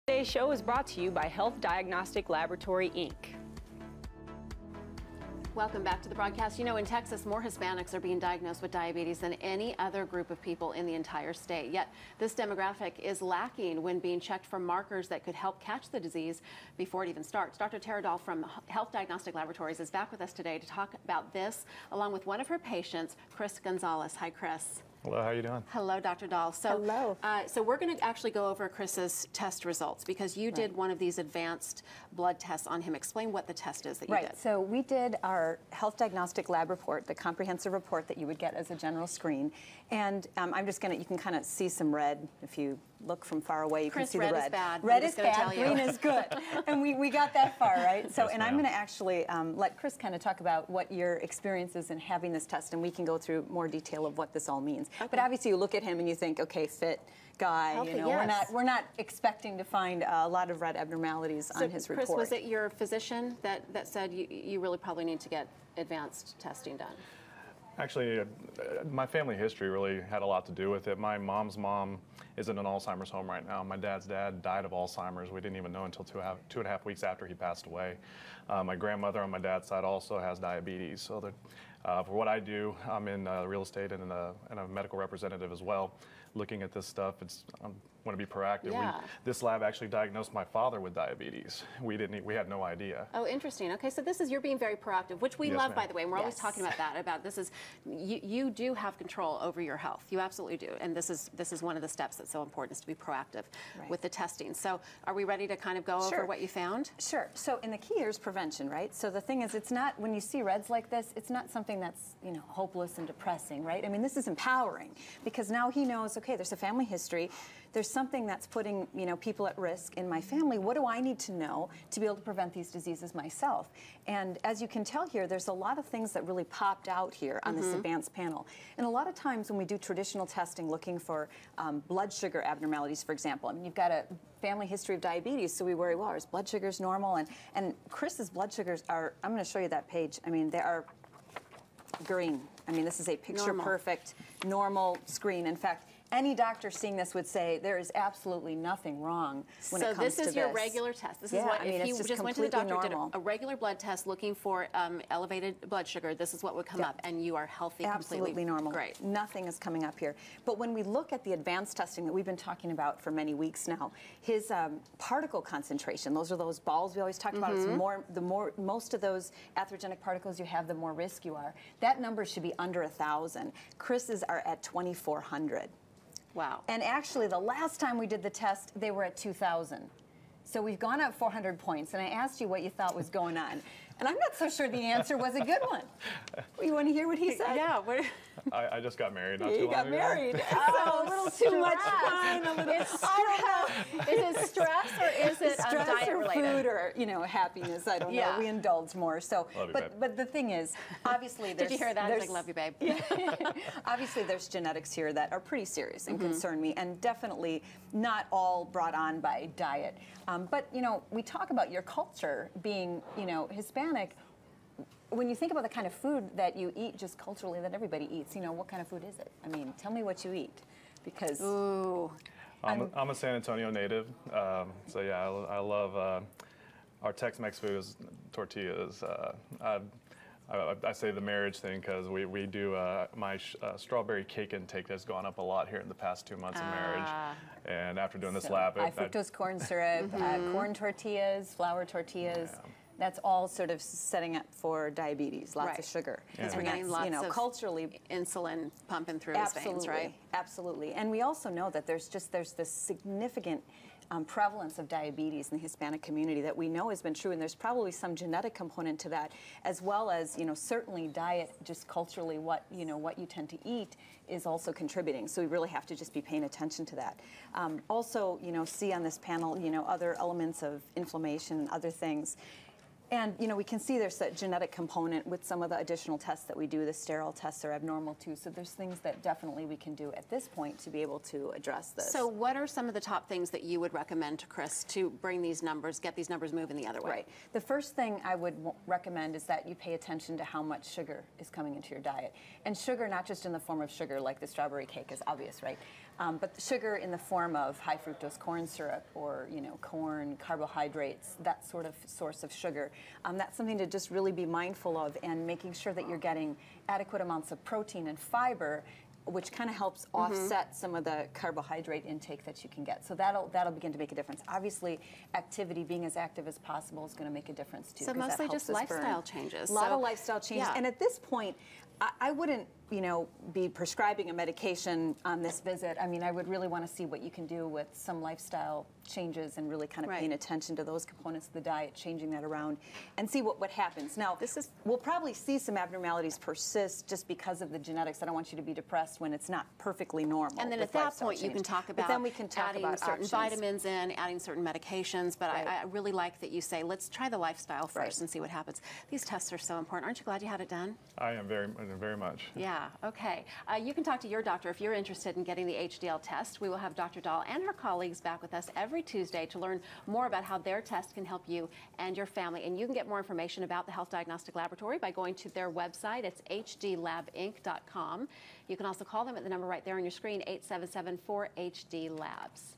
Today's show is brought to you by Health Diagnostic Laboratory, Inc. Welcome back to the broadcast. You know, in Texas, more Hispanics are being diagnosed with diabetes than any other group of people in the entire state. Yet, this demographic is lacking when being checked for markers that could help catch the disease before it even starts. Dr. Tara Dahl from Health Diagnostic Laboratories is back with us today to talk about this, along with one of her patients, Chris Gonzalez. Hi, Chris. Hello, how are you doing? Hello, Dr. Dahl. Hello. So we're going to actually go over Chris's test results because you did one of these advanced blood tests on him. Explain what the test is that you did. So we did our Health Diagnostic Lab report, the comprehensive report that you would get as a general screen. And I'm just going to, you can kind of see some red. If you look from far away, you Chris, can see the red. Red is bad. Red is bad, green is good. And we got that far, right? So, Yes, and I'm going to actually let Chris kind of talk about what your experience is in having this test, and we can go through more detail of what this all means. Okay. But obviously you look at him and you think, okay, fit guy, healthy, you know, yes. we're not expecting to find a lot of red abnormalities on his report. Chris, was it your physician that said you really probably need to get advanced testing done? Actually, my family history really had a lot to do with it. My mom's mom is in an Alzheimer's home right now. My dad's dad died of Alzheimer's. We didn't even know until 2.5 weeks after he passed away. My grandmother on my dad's side also has diabetes. So for what I do, I'm in real estate and a medical representative as well. Looking at this stuff, I want to be proactive. Yeah. This lab actually diagnosed my father with diabetes. We had no idea. Oh, interesting. Okay, so you're being very proactive, which we Yes, love, ma'am. by the way. And we're always talking about that. You do have control over your health. You absolutely do. And this is one of the steps that's so important, is to be proactive with the testing. So are we ready to kind of go over what you found? Sure. So, and the key here is prevention, right? So the thing is, it's not, when you see reds like this, it's not something that's, you know, hopeless and depressing, right? I mean, this is empowering, because now he knows, okay, there's a family history. There's something that's putting, you know, people at risk in my family. What do I need to know to be able to prevent these diseases myself? And as you can tell here, there's a lot of things that really popped out here on this advanced panel. And a lot of times when we do traditional testing looking for blood sugar abnormalities, for example, I mean, you've got a family history of diabetes, so we worry, well, is blood sugars normal? And Chris's blood sugars are, I'm going to show you that page. I mean, they are green. I mean, this is a picture-perfect, normal screen. In fact, any doctor seeing this would say there is absolutely nothing wrong when it comes to this. So this is your regular test. This is what, if you just went to the doctor, did a regular blood test looking for elevated blood sugar, this is what would come up, and you are healthy, absolutely normal. Great. Nothing is coming up here. But when we look at the advanced testing that we've been talking about for many weeks now, his particle concentration, those are those balls we always talk about. It's most of those atherogenic particles you have, the more risk you are. That number should be under 1,000. Chris's are at 2,400. Wow. And actually, the last time we did the test, they were at 2,000. So we've gone up 400 points, and I asked you what you thought was going on. And I'm not so sure the answer was a good one. You want to hear what he said? Yeah. I just got married not too long ago. You got married. Oh, a little too much fun. A little, I don't know. Is it stress or is it stress diet or related? Food or, you know, happiness? I don't know. We indulge more. So, but the thing is, obviously, there's. Did you hear that? I was like, love you, babe. Obviously, there's genetics here that are pretty serious and concern me, and definitely not all brought on by diet. But you know, we talk about your culture being, you know, Hispanic. When you think about the kind of food that you eat just culturally that everybody eats, you know, what kind of food is it? I mean, tell me what you eat, because... Ooh. I'm a San Antonio native, so yeah, I love our Tex-Mex food is tortillas. I say the marriage thing because we do, my strawberry cake intake has gone up a lot here in the past 2 months of marriage. And after doing this lab... High fructose corn syrup, corn tortillas, flour tortillas. Yeah. That's all sort of setting up for diabetes, lots of sugar. Because we're getting lots of culturally insulin pumping through his veins, right? Absolutely. And we also know that there's this significant prevalence of diabetes in the Hispanic community that we know has been true, and there's probably some genetic component to that, as well as, you know, certainly diet, just culturally what you tend to eat is also contributing. So we really have to just be paying attention to that. Also, you know, see on this panel, you know, other elements of inflammation and other things. And, you know, we can see there's that genetic component with some of the additional tests that we do. The sterile tests are abnormal, too. So there's things that definitely we can do at this point to be able to address this. So what are some of the top things that you would recommend to Chris to bring these numbers, get these numbers moving the other way? Right. The first thing I would recommend is that you pay attention to how much sugar is coming into your diet. And sugar, not just in the form of sugar like the strawberry cake is obvious, right? But the sugar in the form of high fructose corn syrup or, corn, carbohydrates, that sort of source of sugar, that's something to just really be mindful of, and making sure that you're getting adequate amounts of protein and fiber, which kind of helps offset some of the carbohydrate intake that you can get. So that'll begin to make a difference. Obviously, activity, being as active as possible, is going to make a difference too. So mostly just lifestyle changes. A lot of lifestyle changes. Yeah. And at this point, I wouldn't, be prescribing a medication on this visit. I mean, I would really want to see what you can do with some lifestyle changes and really kind of paying attention to those components of the diet, changing that around, and see what happens. Now, we'll probably see some abnormalities persist just because of the genetics. I don't want you to be depressed when it's not perfectly normal. And then at that point, you can talk about adding certain vitamins in, adding certain medications. But I really like that you say, let's try the lifestyle first and see what happens. These tests are so important. Aren't you glad you had it done? I am very much. Yeah, okay. You can talk to your doctor if you're interested in getting the HDL test. We will have Dr. Dahl and her colleagues back with us every Tuesday to learn more about how their test can help you and your family. And you can get more information about the Health Diagnostic Laboratory by going to their website. It's hdlabinc.com. You can also call them at the number right there on your screen, 877-4HD-LABS.